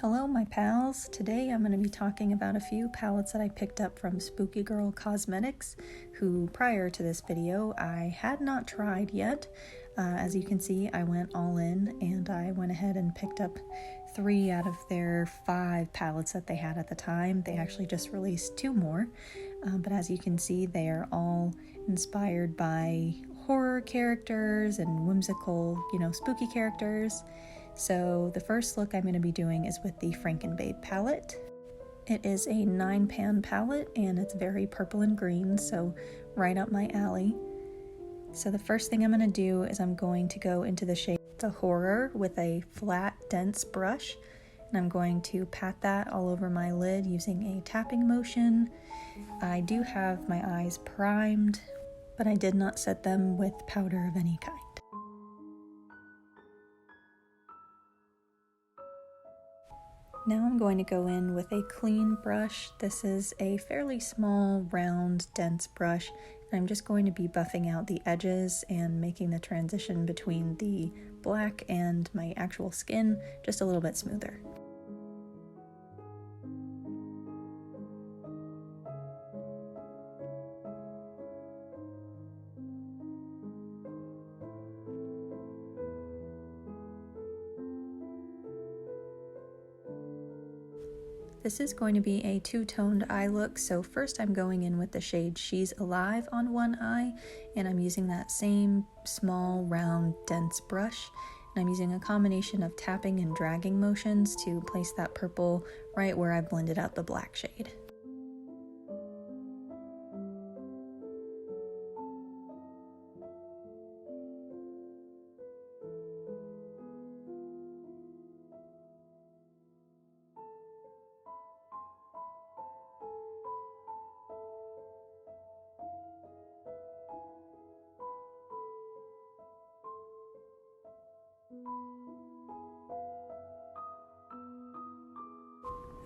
Hello my pals, today I'm going to be talking about a few palettes that I picked up from Spooky Girl Cosmetics, who prior to this video I had not tried yet. As you can see, I went all in and I went ahead and picked up 3 out of their 5 palettes that they had at the time. They actually just released 2 more, but as you can see they are all inspired by horror characters and whimsical, spooky characters. So the first look I'm going to be doing is with the Frankenbabe palette. It is a 9-pan palette and it's very purple and green, so right up my alley. So the first thing I'm going to do is I'm going to go into the shade The Horror with a flat, dense brush, and I'm going to pat that all over my lid using a tapping motion. I do have my eyes primed, but I did not set them with powder of any kind. Now I'm going to go in with a clean brush. This is a fairly small, round, dense brush, and I'm just going to be buffing out the edges and making the transition between the black and my actual skin just a little bit smoother. This is going to be a two-toned eye look, so first I'm going in with the shade She's Alive on one eye, and I'm using that same small, round, dense brush, and I'm using a combination of tapping and dragging motions to place that purple right where I blended out the black shade.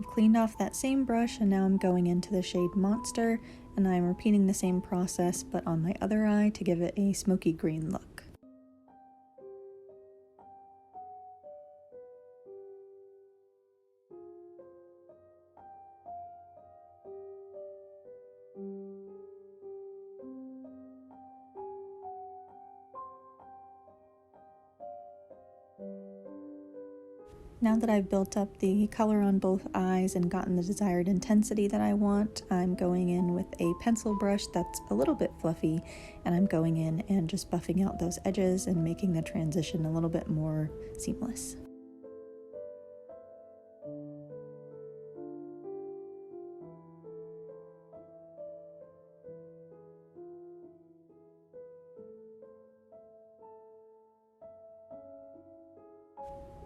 I've cleaned off that same brush and now I'm going into the shade Monster, and I'm repeating the same process but on my other eye to give it a smoky green look. Now that I've built up the color on both eyes and gotten the desired intensity that I want, I'm going in with a pencil brush that's a little bit fluffy, and I'm going in and just buffing out those edges and making the transition a little bit more seamless.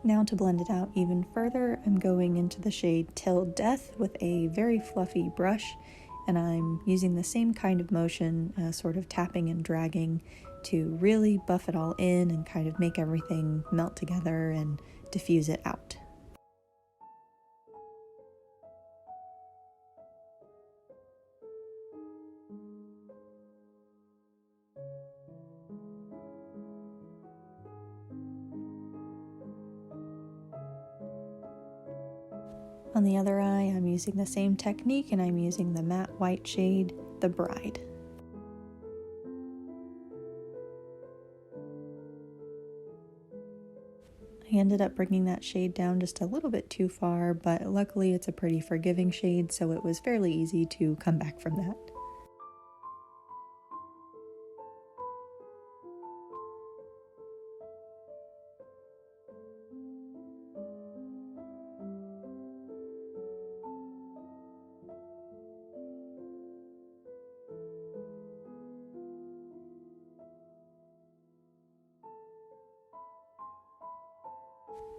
Now to blend it out even further, I'm going into the shade Till Death with a very fluffy brush, and I'm using the same kind of motion, sort of tapping and dragging, to really buff it all in and kind of make everything melt together and diffuse it out. On the other eye, I'm using the same technique and I'm using the matte white shade, The Bride. I ended up bringing that shade down just a little bit too far, but luckily it's a pretty forgiving shade, so it was fairly easy to come back from that.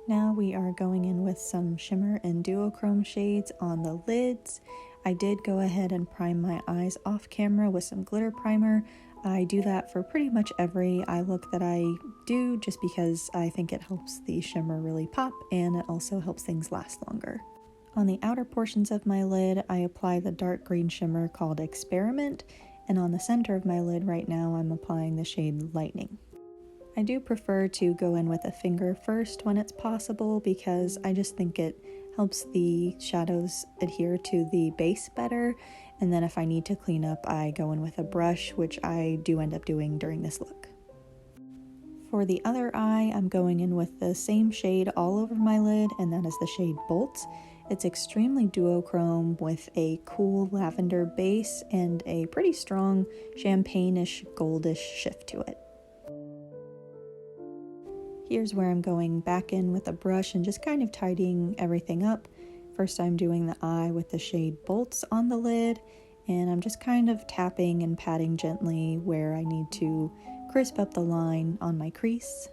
Now we are going in with some shimmer and duochrome shades on the lids. I did go ahead and prime my eyes off camera with some glitter primer. I do that for pretty much every eye look that I do, just because I think it helps the shimmer really pop and it also helps things last longer. On the outer portions of my lid, I apply the dark green shimmer called Experiment, and on the center of my lid right now I'm applying the shade Lightning. I do prefer to go in with a finger first when it's possible because I just think it helps the shadows adhere to the base better, and then if I need to clean up, I go in with a brush, which I do end up doing during this look. For the other eye, I'm going in with the same shade all over my lid, and that is the shade Bolts. It's extremely duochrome with a cool lavender base and a pretty strong champagne-ish goldish shift to it. Here's where I'm going back in with a brush and just kind of tidying everything up. First I'm doing the eye with the shade Bolts on the lid, and I'm just kind of tapping and patting gently where I need to crisp up the line on my crease.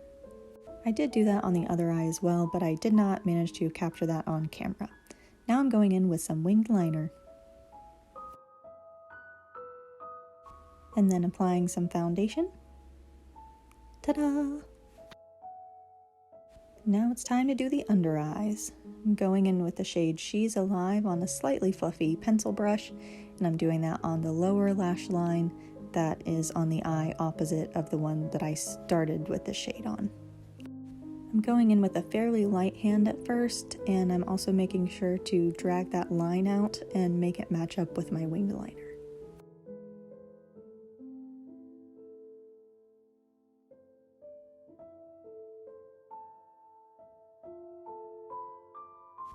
I did do that on the other eye as well, but I did not manage to capture that on camera. Now I'm going in with some winged liner. And then applying some foundation. Ta-da! Now it's time to do the under eyes. I'm going in with the shade She's Alive on a slightly fluffy pencil brush, and I'm doing that on the lower lash line that is on the eye opposite of the one that I started with the shade on. I'm going in with a fairly light hand at first, and I'm also making sure to drag that line out and make it match up with my winged liner.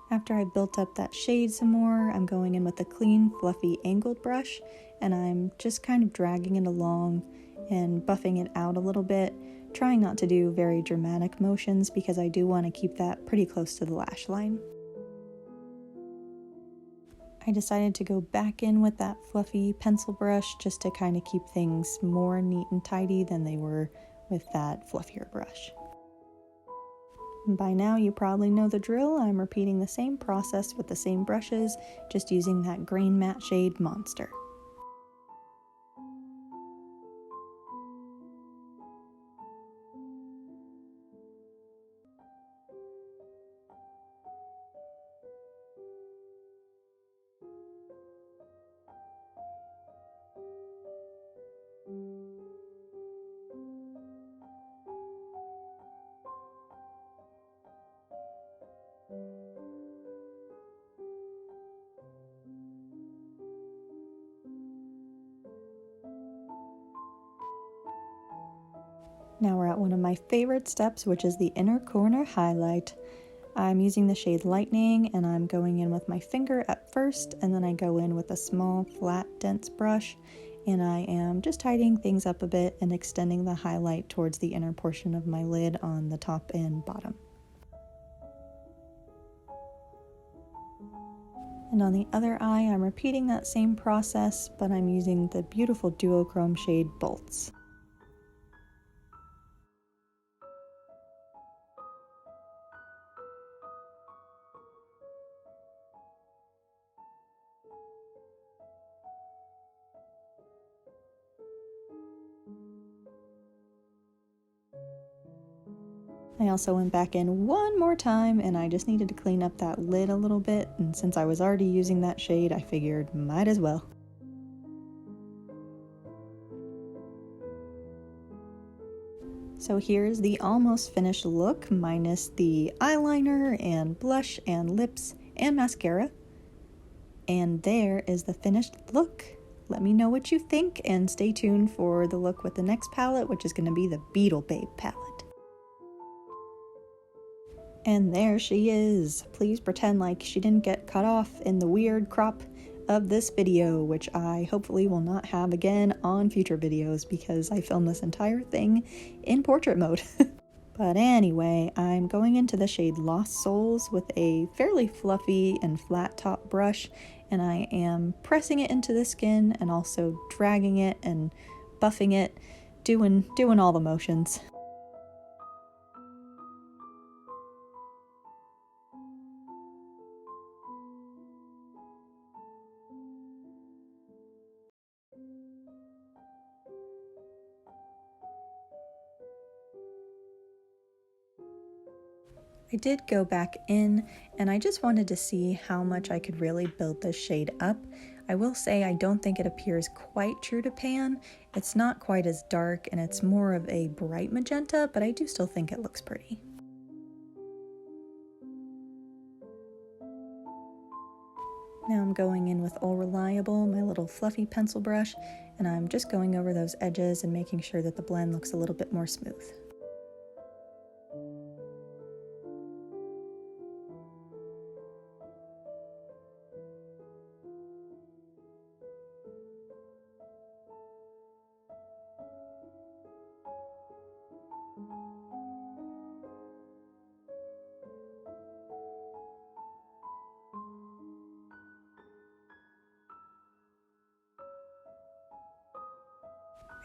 After I built up that shade some more, I'm going in with a clean, fluffy, angled brush, and I'm just kind of dragging it along and buffing it out a little bit, trying not to do very dramatic motions because I do want to keep that pretty close to the lash line. I decided to go back in with that fluffy pencil brush just to kind of keep things more neat and tidy than they were with that fluffier brush. By now you probably know the drill. I'm repeating the same process with the same brushes, just using that grain matte shade Monster. Now we're at one of my favorite steps, which is the inner corner highlight. I'm using the shade Lightning, and I'm going in with my finger at first, and then I go in with a small, flat, dense brush, and I am just tidying things up a bit and extending the highlight towards the inner portion of my lid on the top and bottom. And on the other eye, I'm repeating that same process, but I'm using the beautiful duochrome shade Bolts. I also went back in one more time, and I just needed to clean up that lid a little bit, and since I was already using that shade, I figured might as well. So here's the almost finished look, minus the eyeliner and blush and lips and mascara. And there is the finished look. Let me know what you think, and stay tuned for the look with the next palette, which is going to be the Beetlebabe palette. And there she is. Please pretend like she didn't get cut off in the weird crop of this video, which I hopefully will not have again on future videos because I filmed this entire thing in portrait mode. But anyway, I'm going into the shade Lost Souls with a fairly fluffy and flat top brush, and I am pressing it into the skin and also dragging it and buffing it, doing all the motions. I did go back in, and I just wanted to see how much I could really build this shade up. I will say I don't think it appears quite true to pan. It's not quite as dark and it's more of a bright magenta, but I do still think it looks pretty. Now I'm going in with All Reliable, my little fluffy pencil brush, and I'm just going over those edges and making sure that the blend looks a little bit more smooth.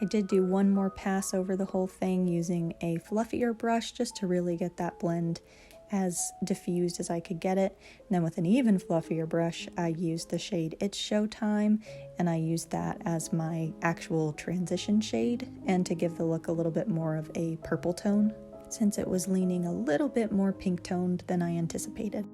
I did do one more pass over the whole thing using a fluffier brush just to really get that blend as diffused as I could get it. And then with an even fluffier brush, I used the shade It's Showtime, and I used that as my actual transition shade and to give the look a little bit more of a purple tone, since it was leaning a little bit more pink toned than I anticipated.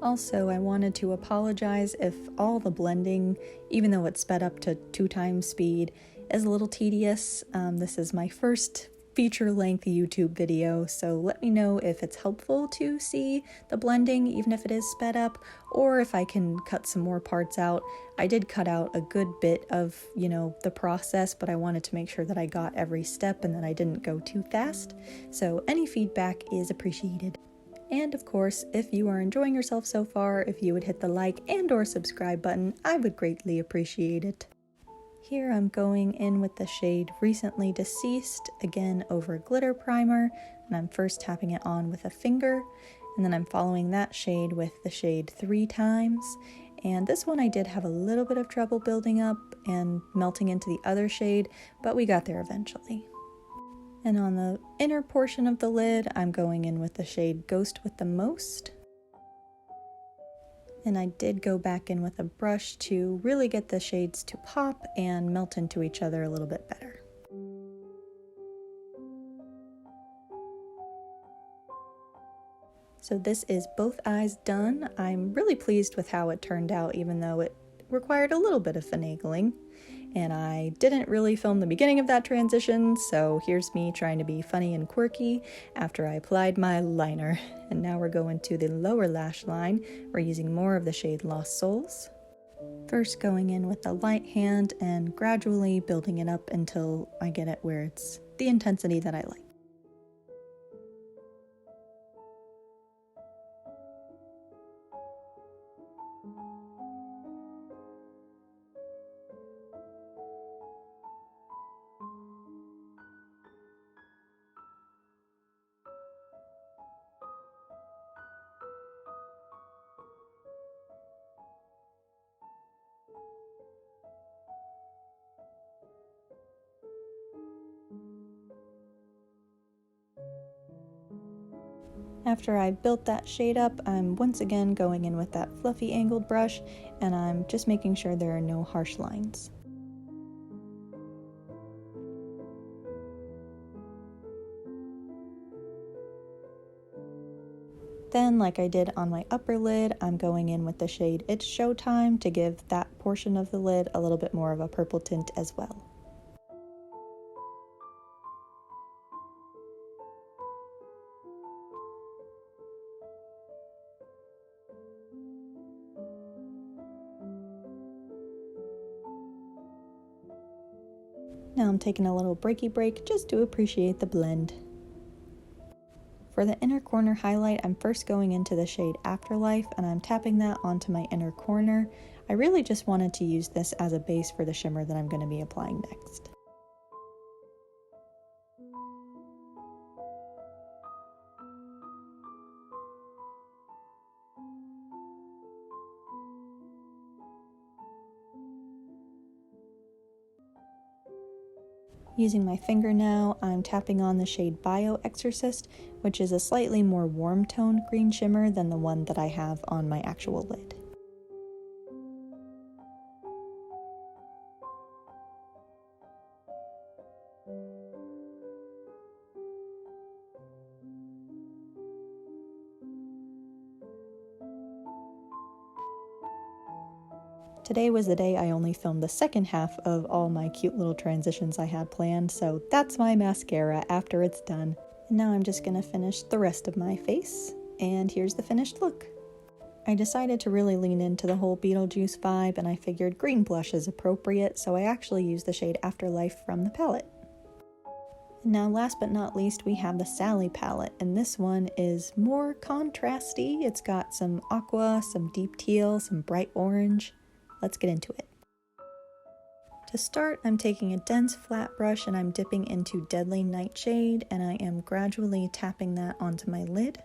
Also, I wanted to apologize if all the blending, even though it's sped up to 2 times speed, is a little tedious. This is my first feature-length YouTube video, so let me know if it's helpful to see the blending, even if it is sped up, or if I can cut some more parts out. I did cut out a good bit of, the process, but I wanted to make sure that I got every step and that I didn't go too fast. So any feedback is appreciated. And of course, if you are enjoying yourself so far, if you would hit the like and or subscribe button, I would greatly appreciate it. Here I'm going in with the shade Recently Deceased, again over glitter primer, and I'm first tapping it on with a finger, and then I'm following that shade with the shade 3 times. And this one I did have a little bit of trouble building up and melting into the other shade, but we got there eventually. And on the inner portion of the lid, I'm going in with the shade Ghost with the Most. And I did go back in with a brush to really get the shades to pop and melt into each other a little bit better. So this is both eyes done. I'm really pleased with how it turned out, even though it required a little bit of finagling. And I didn't really film the beginning of that transition, so here's me trying to be funny and quirky after I applied my liner. And now we're going to the lower lash line. We're using more of the shade Lost Souls. First going in with the light hand and gradually building it up until I get it where it's the intensity that I like. After I built that shade up, I'm once again going in with that fluffy angled brush, and I'm just making sure there are no harsh lines. Then, like I did on my upper lid, I'm going in with the shade It's Showtime to give that portion of the lid a little bit more of a purple tint as well. Now I'm taking a little breaky break just to appreciate the blend. For the inner corner highlight, I'm first going into the shade Afterlife, and I'm tapping that onto my inner corner. I really just wanted to use this as a base for the shimmer that I'm going to be applying next. Using my finger now, I'm tapping on the shade Bio Exorcist, which is a slightly more warm toned green shimmer than the one that I have on my actual lid. Today was the day I only filmed the second half of all my cute little transitions I had planned, so that's my mascara after it's done. And now I'm just gonna finish the rest of my face, and here's the finished look. I decided to really lean into the whole Beetlejuice vibe, and I figured green blush is appropriate, so I actually used the shade Afterlife from the palette. Now last but not least, we have the Sally palette, and this one is more contrasty. It's got some aqua, some deep teal, some bright orange. Let's get into it. To start, I'm taking a dense flat brush and I'm dipping into Deadly Nightshade, and I am gradually tapping that onto my lid.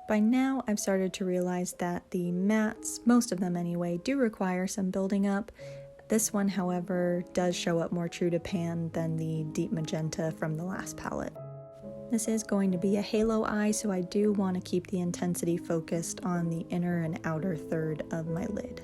By now, I've started to realize that the mattes, most of them anyway, do require some building up. This one, however, does show up more true to pan than the deep magenta from the last palette. This is going to be a halo eye, so I do want to keep the intensity focused on the inner and outer third of my lid.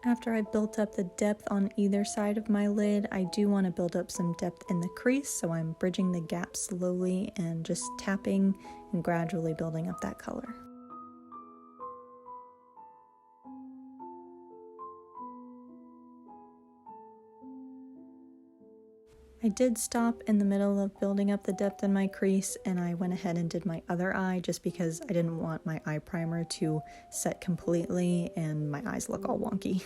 After I've built up the depth on either side of my lid, I do want to build up some depth in the crease, so I'm bridging the gap slowly and just tapping and gradually building up that color. I did stop in the middle of building up the depth in my crease, and I went ahead and did my other eye just because I didn't want my eye primer to set completely and my eyes look all wonky.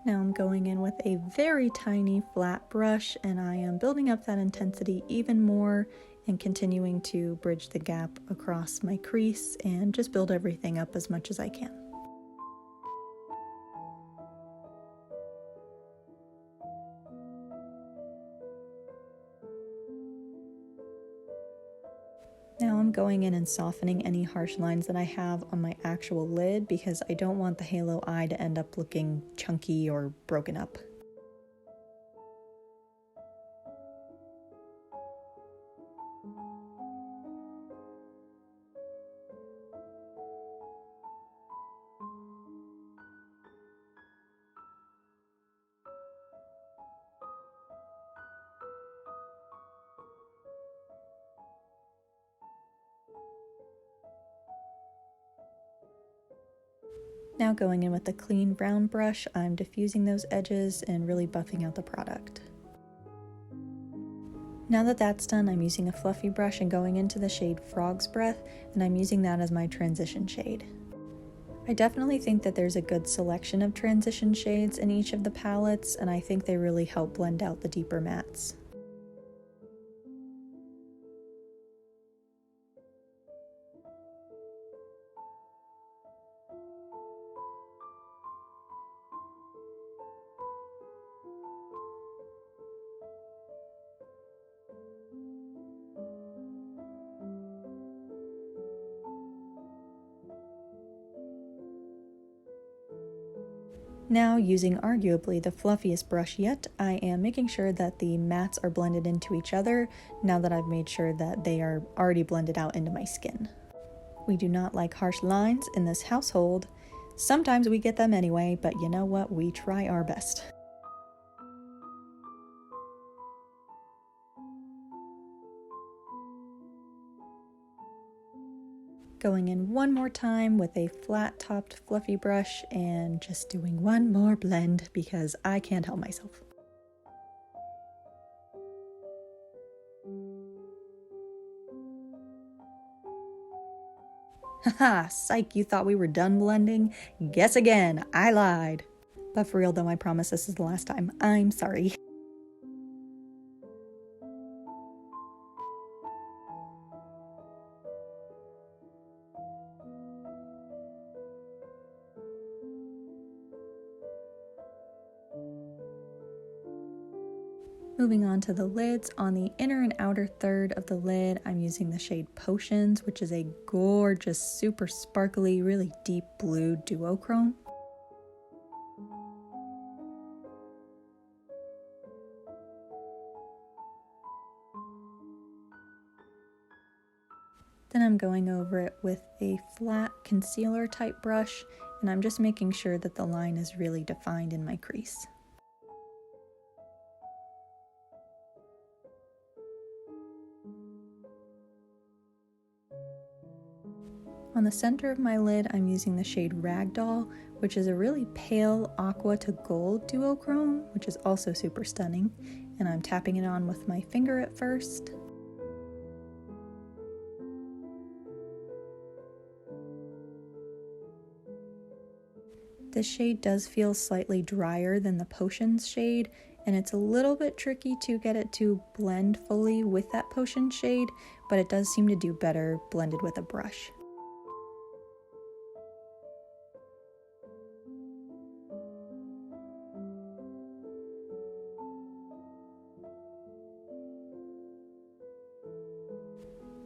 Now I'm going in with a very tiny flat brush, and I am building up that intensity even more and continuing to bridge the gap across my crease and just build everything up as much as I can. Now I'm going in and softening any harsh lines that I have on my actual lid because I don't want the halo eye to end up looking chunky or broken up. Now going in with a clean brown brush, I'm diffusing those edges and really buffing out the product. Now that that's done, I'm using a fluffy brush and going into the shade Frog's Breath, and I'm using that as my transition shade. I definitely think that there's a good selection of transition shades in each of the palettes, and I think they really help blend out the deeper mattes. Now, using arguably the fluffiest brush yet, I am making sure that the mattes are blended into each other now that I've made sure that they are already blended out into my skin. We do not like harsh lines in this household. Sometimes we get them anyway, but you know what? We try our best. Going in one more time with a flat-topped fluffy brush and just doing one more blend because I can't help myself. Haha, psych, you thought we were done blending? Guess again, I lied. But for real though, I promise this is the last time. I'm sorry. Moving on to the lids, on the inner and outer third of the lid, I'm using the shade Potions, which is a gorgeous, super sparkly, really deep blue duochrome. Then I'm going over it with a flat concealer type brush, and I'm just making sure that the line is really defined in my crease. On the center of my lid, I'm using the shade Ragdoll, which is a really pale aqua to gold duochrome, which is also super stunning, and I'm tapping it on with my finger at first. This shade does feel slightly drier than the Potions shade, and it's a little bit tricky to get it to blend fully with that Potion shade, but it does seem to do better blended with a brush.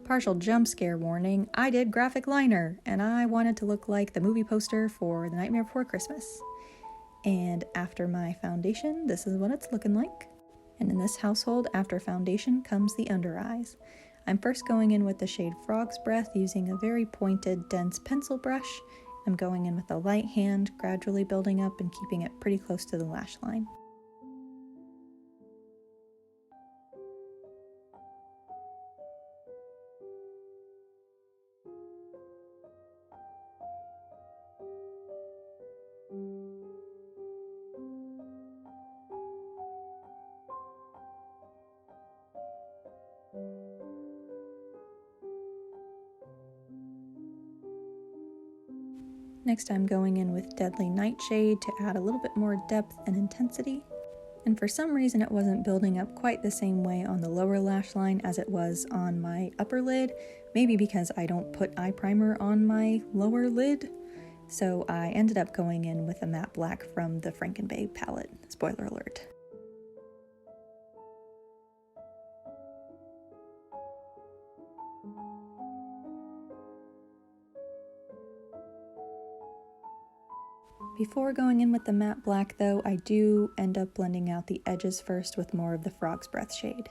Partial jump scare warning, I did graphic liner, and I wanted to look like the movie poster for The Nightmare Before Christmas. And after my foundation, this is what it's looking like. And in this household, after foundation comes the under eyes. I'm first going in with the shade Frog's Breath using a very pointed, dense pencil brush. I'm going in with a light hand, gradually building up and keeping it pretty close to the lash line. Next, I'm going in with Deadly Nightshade to add a little bit more depth and intensity. And for some reason, it wasn't building up quite the same way on the lower lash line as it was on my upper lid. Maybe because I don't put eye primer on my lower lid. So I ended up going in with a matte black from the Frankenbabe palette. Spoiler alert. Before going in with the matte black though, I do end up blending out the edges first with more of the Frog's Breath shade.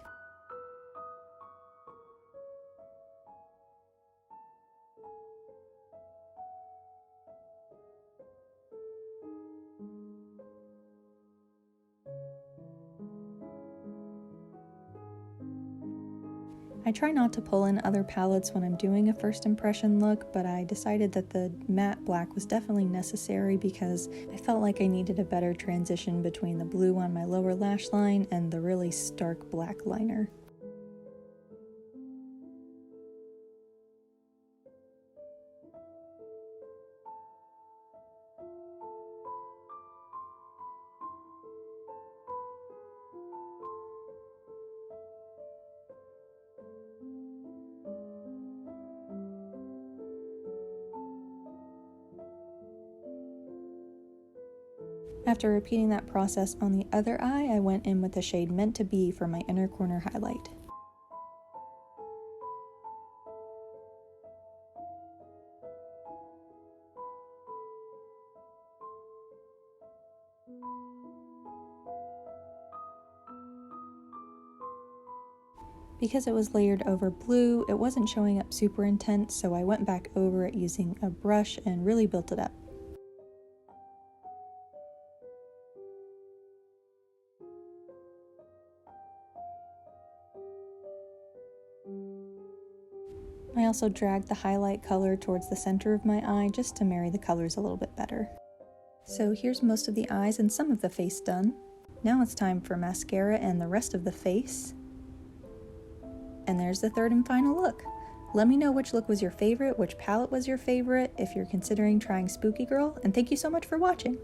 I try not to pull in other palettes when I'm doing a first impression look, but I decided that the matte black was definitely necessary because I felt like I needed a better transition between the blue on my lower lash line and the really stark black liner. After repeating that process on the other eye, I went in with the shade Meant to Be for my inner corner highlight. Because it was layered over blue, it wasn't showing up super intense, so I went back over it using a brush and really built it up. I also dragged the highlight color towards the center of my eye just to marry the colors a little bit better. So here's most of the eyes and some of the face done. Now it's time for mascara and the rest of the face. And there's the third and final look. Let me know which look was your favorite, which palette was your favorite, if you're considering trying Spooky Girl, and thank you so much for watching!